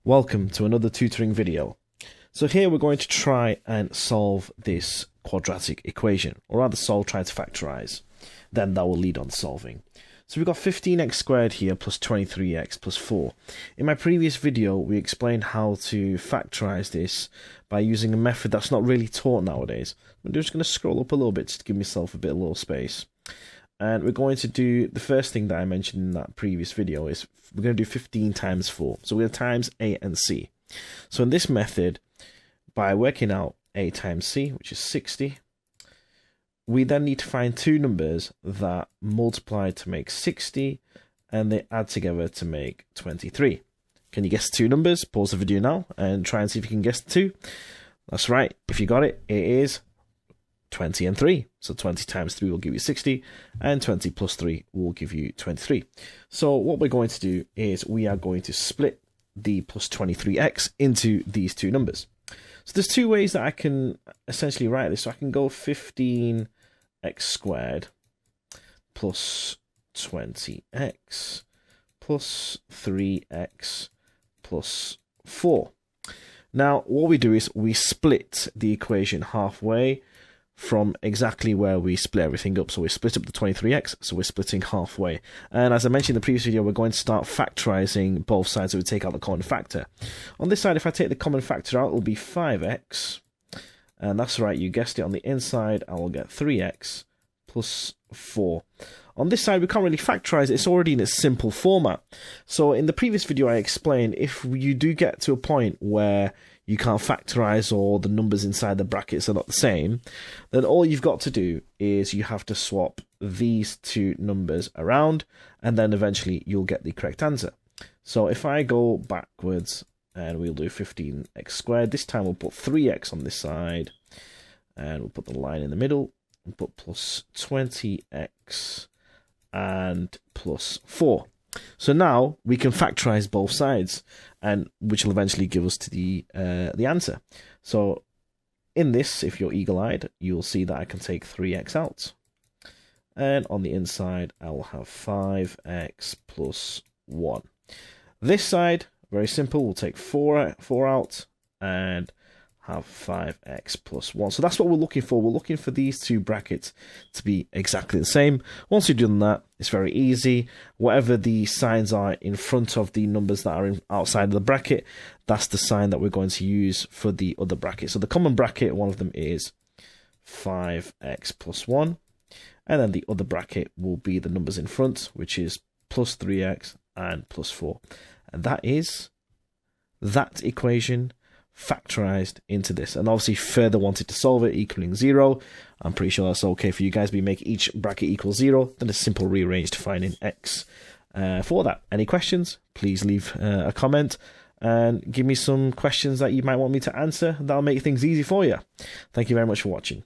Welcome to another tutoring video. So here we're going to try and solve this quadratic equation, or rather try to factorize. Then that will lead on to solving. So we've got 15x squared here plus 23x plus 4. In my previous video we explained how to factorize this by using a method that's not really taught nowadays. I'm just going to scroll up a little bit just to give myself a bit of little space. And we're going to do the first thing that I mentioned in that previous video is we're going to do 15 times 4. So we're going to times A and C. So in this method, by working out A times C, which is 60, we then need to find two numbers that multiply to make 60 and they add together to make 23. Can you guess two numbers? Pause the video now and try and see if you can guess the two. That's right. If you got it, it is 20 and 3. So 20 times 3 will give you 60, and 20 plus 3 will give you 23. So what we're going to do is we are going to split the plus 23x into these two numbers. So there's two ways that I can essentially write this. So I can go 15x squared plus 20x plus 3x plus 4. Now what we do is we split the equation halfway from exactly where we split everything up. So we split up the 23x, so we're splitting halfway. And as I mentioned in the previous video, we're going to start factorizing both sides, so we take out the common factor. On this side, if I take the common factor out, it'll be 5x. And that's right, you guessed it, on the inside, I will get 3x plus 4. On this side, we can't really factorize it, it's already in its simple format. So in the previous video, I explained if you do get to a point where you can't factorize or the numbers inside the brackets are not the same, then all you've got to do is you have to swap these two numbers around, and then eventually you'll get the correct answer. So if I go backwards and we'll do 15x squared, this time we'll put 3x on this side, and we'll put the line in the middle, and put plus 20x and plus 4. So now we can factorize both sides, and which will eventually give us to the answer. So in this, if you're eagle-eyed, you'll see that I can take 3x out, and on the inside I will have 5x plus 1. This side, very simple, we'll take 4 out and have 5x plus 1. So that's what we're looking for. We're looking for these two brackets to be exactly the same. Once you've done that, it's very easy. Whatever the signs are in front of the numbers that are outside of the bracket, that's the sign that we're going to use for the other bracket. So the common bracket, one of them is 5x plus 1. And then the other bracket will be the numbers in front, which is plus 3x and plus 4. And that is that equation factorized into this. And obviously further wanted to solve it equaling 0. I'm pretty sure that's okay for you guys. We make each bracket equal 0, then a simple rearrange to find in x for that. Any questions, please leave a comment and give me some questions that you might want me to answer. That'll make things easy for you. Thank you very much for watching.